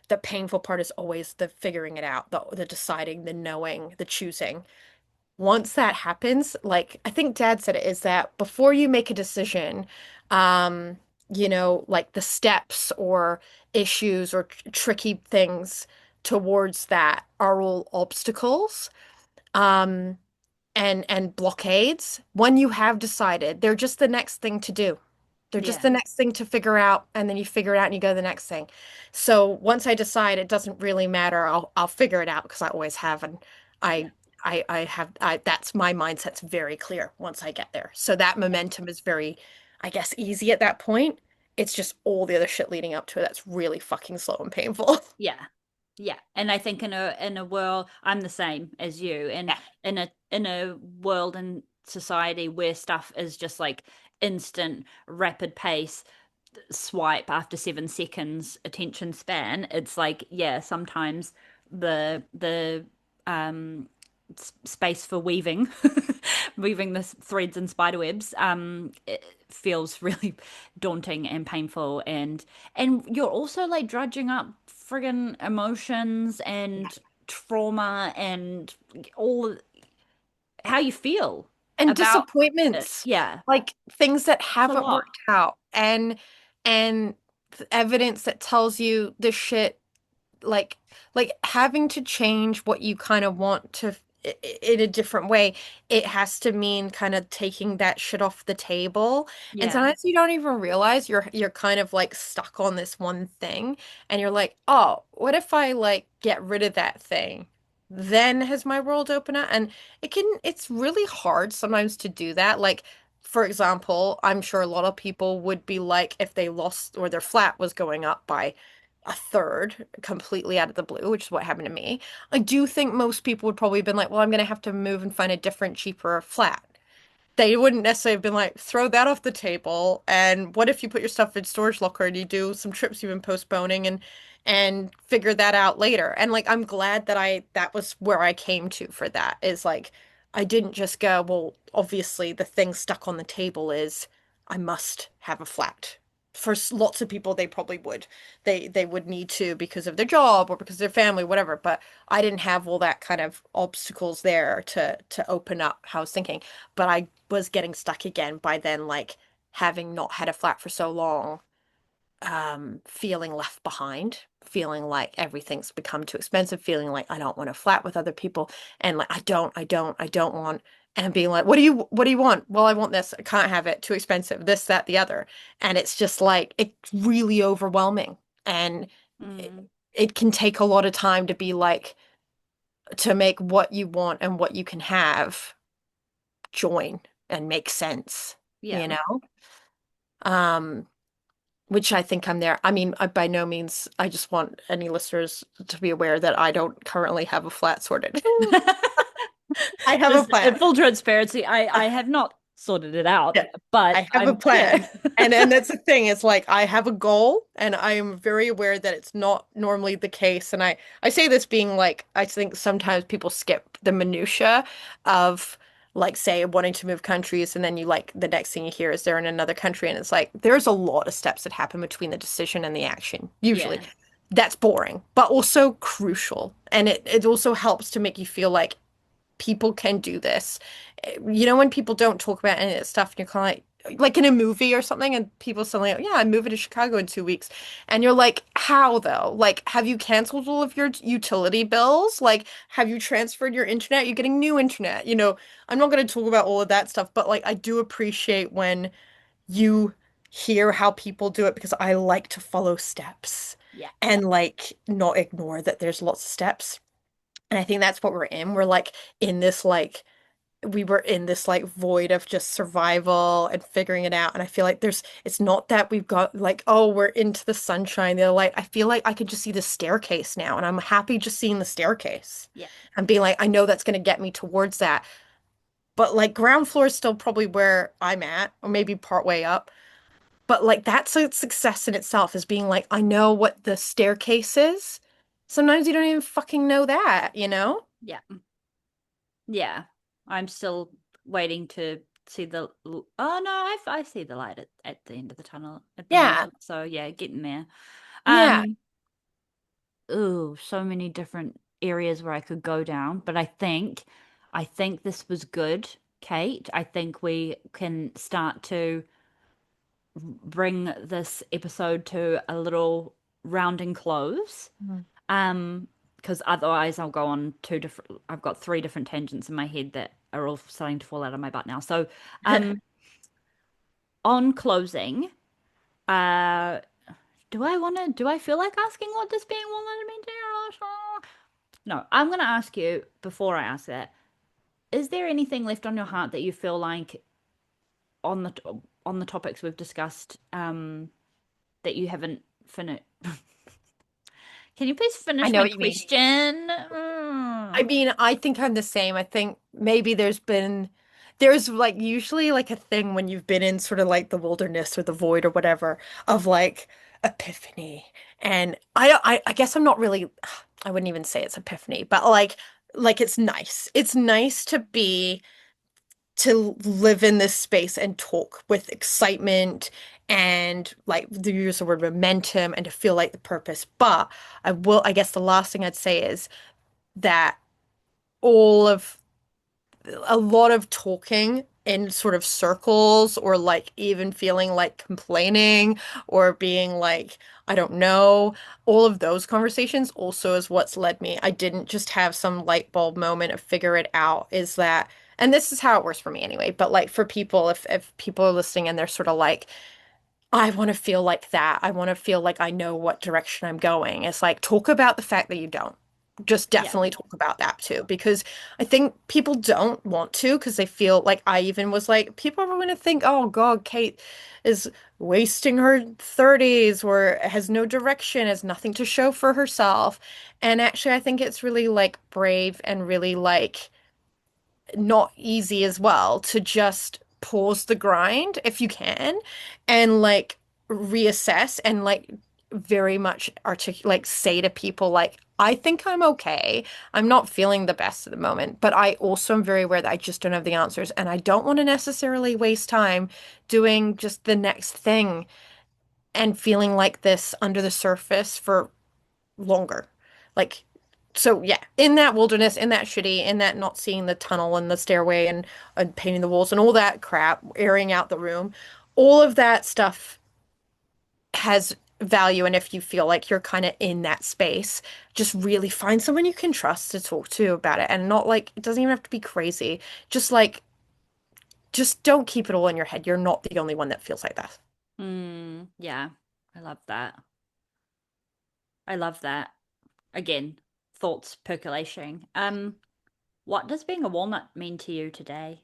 the painful part is always the figuring it out, the deciding, the knowing, the choosing. Once that happens, like I think Dad said it, is that before you make a decision, um, like the steps or issues or tricky things towards that are all obstacles. Um, and blockades, when you have decided, they're just the next thing to do. They're just Yeah. the next thing to figure out, and then you figure it out and you go to the next thing. So once I decide it doesn't really matter, I'll figure it out because I always have, and Yeah. I I have that's my mindset's very clear once I get there. So that Yeah. momentum is very, I guess, easy at that point. It's just all the other shit leading up to it that's really fucking slow and painful. Yeah. Yeah. And I think in a world, I'm the same as you. And Yeah. in a world and society where stuff is just like instant, rapid pace, swipe after 7 seconds attention span, it's like, yeah, sometimes the space for weaving weaving the threads and spider webs it feels really daunting and painful, and you're also like drudging up friggin' emotions and trauma and all how you feel And about it. disappointments, Yeah, like things that it's a haven't lot. worked out and evidence that tells you the shit like having to change what you kind of want to in a different way. It has to mean kind of taking that shit off the table, and Yeah. sometimes you don't even realize you're kind of like stuck on this one thing, and you're like, oh, what if I like get rid of that thing, then has my world opened up? And it's really hard sometimes to do that. Like for example, I'm sure a lot of people would be like if they lost or their flat was going up by a third completely out of the blue, which is what happened to me. I do think most people would probably have been like, well, I'm going to have to move and find a different, cheaper flat. They wouldn't necessarily have been like, throw that off the table. And what if you put your stuff in storage locker and you do some trips you've been postponing and figure that out later? And like, I'm glad that that was where I came to for that is like, I didn't just go, well, obviously the thing stuck on the table is I must have a flat. For lots of people, they probably would. They would need to because of their job or because of their family, whatever. But I didn't have all that kind of obstacles there to open up how I was thinking. But I was getting stuck again by then, like having not had a flat for so long, feeling left behind, feeling like everything's become too expensive, feeling like I don't want a flat with other people, and like I don't want, and being like, what do you want? Well, I want this. I can't have it. Too expensive. This, that, the other. And it's just like it's really overwhelming. And it, Mm, it can take a lot of time to be like to make what you want and what you can have join and make sense, yeah. you know? Um, which I think I'm there. I mean, by no means, I just want any listeners to be aware that I don't currently have a flat sorted. I have a Just plan. full transparency, I have not sorted it out, Yeah, but I have a I'm yeah. plan. And that's the thing. It's like I have a goal and I am very aware that it's not normally the case. And I say this being like I think sometimes people skip the minutia of like say wanting to move countries and then you like the next thing you hear is they're in another country and it's like there's a lot of steps that happen between the decision and the action. Usually Yeah. that's boring, but also crucial. And it also helps to make you feel like people can do this. You know, when people don't talk about any of that stuff, and you're kind of like in a movie or something, and people suddenly, yeah, I'm moving to Chicago in 2 weeks. And you're like, how though? Like, have you canceled all of your utility bills? Like, have you transferred your internet? You're getting new internet. You know, I'm not going to talk about all of that stuff, but like, I do appreciate when you hear how people do it because I like to follow steps Yeah. and like not ignore that there's lots of steps. And I think that's what we're in. We're like in this like we were in this like void of just survival and figuring it out. And I feel like it's not that we've got like, oh, we're into the sunshine, the light. I feel like I could just see the staircase now, and I'm happy just seeing the staircase Yeah. and being like, I know that's going to get me towards that. But like ground floor is still probably where I'm at, or maybe part way up. But like that's a success in itself, is being like, I know what the staircase is. Sometimes you don't even fucking know that, you know? Yeah. Yeah. I'm still waiting to see oh no, I see the light at the end of the tunnel at the Yeah. moment. So yeah, getting there. Yeah. Um, ooh, so many different areas where I could go down, but I think this was good, Kate. I think we can start to bring this episode to a little rounding close. Mhm. Because otherwise I'll go on I've got three different tangents in my head that are all starting to fall out of my butt now. So, um, on closing, uh, do I feel like asking what this being walnut mean to you? No, I'm gonna ask you before I ask that. Is there anything left on your heart that you feel like on the topics we've discussed, that you haven't finished? Can you please I finish know my what you mean. question? I mean, I think I'm the same. I think maybe there's like usually like a thing when you've been in sort of like the wilderness or the void or whatever of like epiphany. And I guess I'm not really, I wouldn't even say it's epiphany, but like it's nice. It's nice to live in this space and talk with excitement and like the use of the word momentum and to feel like the purpose. But I guess the last thing I'd say is that all of a lot of talking in sort of circles or like even feeling like complaining or being like, I don't know, all of those conversations also is what's led me. I didn't just have some light bulb moment of figure it out, is that, and this is how it works for me anyway, but like for people, if people are listening and they're sort of like, I want to feel like that. I want to feel like I know what direction I'm going. It's like talk about the fact that you don't. Just Yeah. definitely talk about that too, because I think people don't want to because they feel like I even was like, people are going to think, oh God, Kate is wasting her 30s or has no direction, has nothing to show for herself. And actually, I think it's really like brave and really like not easy as well to just pause the grind if you can and like reassess and like very much articulate like say to people like I think I'm okay. I'm not feeling the best at the moment, but I also am very aware that I just don't have the answers and I don't want to necessarily waste time doing just the next thing and feeling like this under the surface for longer. Like, so yeah, in that wilderness, in that shitty, in that not seeing the tunnel and the stairway and painting the walls and all that crap, airing out the room, all of that stuff has value. And if you feel like you're kind of in that space, just really find someone you can trust to talk to about it. And not like, it doesn't even have to be crazy. Just like, just don't keep it all in your head. You're not the only one that feels like that. Yeah. I love that. I love that. Again, thoughts percolating. What does being a walnut mean to you today?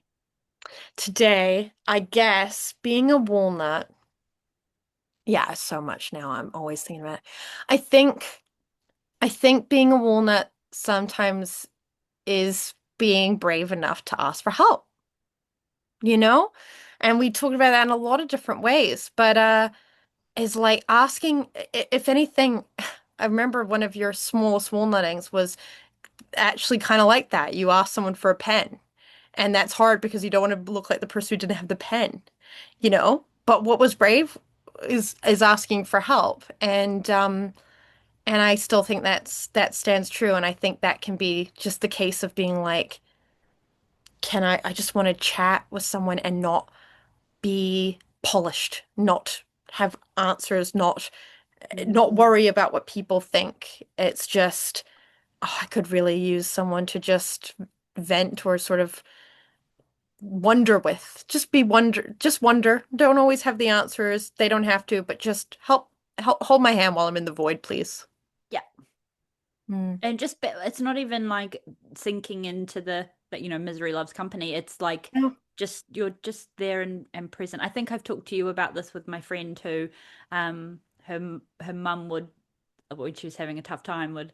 Today, I guess being a walnut. Yeah, so much now. I'm always thinking about it. I think I think being a walnut sometimes is being brave enough to ask for help, you know? And we talked about that in a lot of different ways, but is like asking if anything, I remember one of your smallest walnutings was actually kind of like that. You ask someone for a pen, and that's hard because you don't want to look like the person who didn't have the pen, you know? But what was brave is asking for help. And I still think that stands true. And I think that can be just the case of being like, I just want to chat with someone and not be polished, not have answers, not Mm, worry about what people think. It's just, oh, I could really use someone to just vent or sort of wonder with. Just wonder. Don't always have the answers. They don't have to, but just help hold my hand while I'm in the void, please. yeah. Mm. And it's not even like sinking into the that, misery loves company. It's like Oh, just you're just there and present. I think I've talked to you about this with my friend who, her mum would, when she was having a tough time, would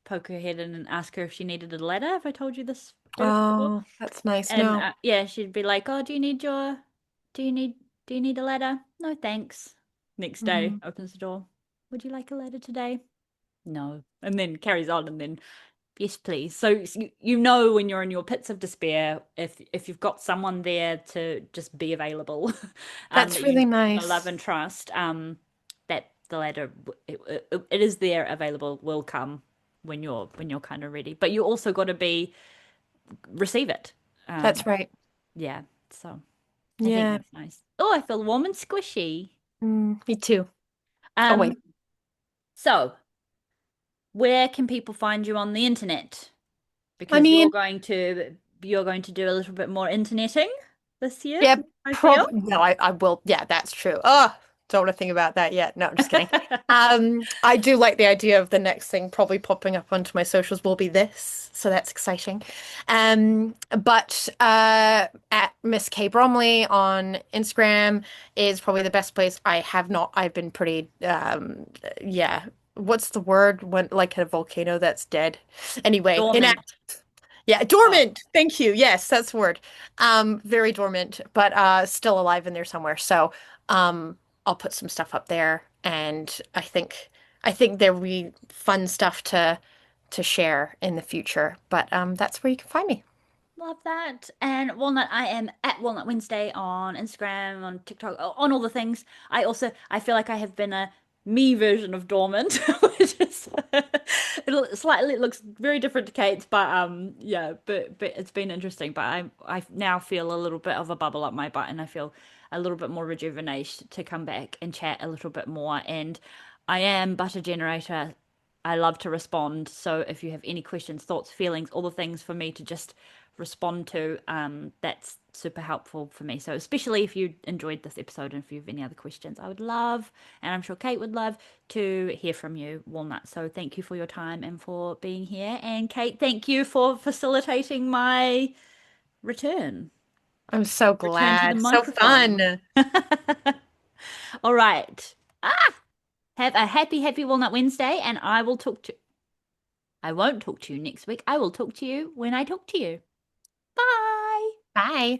poke her head in and ask her if she needed a ladder. Have I told you this bit before? oh, that's nice. And No. yeah, she'd be like, "Oh, do you need, do you need a ladder? No, thanks." Next day, Mhm. opens the door. Would you like a ladder today? No. And then carries on, and then yes, please. So you know when you're in your pits of despair, if you've got someone there to just be available, That's that really you love nice. and trust, that the ladder, it is there available, will come when you're kind of ready. But you also got to be receive it. Um, That's right. yeah. So I think Yeah. that's nice. Oh, I feel warm and squishy. Me too. Oh, wait. Um, so where can people find you on the internet? I Because mean, you're going to do a little bit more interneting this year, yeah, I feel. probably. No, I will. Yeah, that's true. Oh, don't want to think about that yet. No, I'm just kidding. I do like the idea of the next thing probably popping up onto my socials will be this, so that's exciting. But at Miss K Bromley on Instagram is probably the best place. I've been pretty, yeah. What's the word when like a volcano that's dead? Anyway, Dormant. yeah, Oh, dormant. Thank you. Yes, that's the word. Very dormant, but still alive in there somewhere. So, um, I'll put some stuff up there, and I think there'll be fun stuff to share in the future. But that's where you can find me. love that. And Walnut, I am at Walnut Wednesday on Instagram, on TikTok, on all the things. I feel like I have been a me version of Dormant, which is it looks very different to Kate's, but yeah, but it's been interesting. But I now feel a little bit of a bubble up my butt, and I feel a little bit more rejuvenated to come back and chat a little bit more. And I am but a generator. I love to respond. So if you have any questions, thoughts, feelings, all the things for me to just respond to, that's super helpful for me. So especially if you enjoyed this episode and if you have any other questions, I would love, and I'm sure Kate would love to hear from you, Walnut. So thank you for your time and for being here. And Kate, thank you for facilitating my return. I'm so Return to the glad. So microphone. fun. All right. Have a happy Walnut Wednesday, and I won't talk to you next week. I will talk to you when I talk to you. Bye. Bye.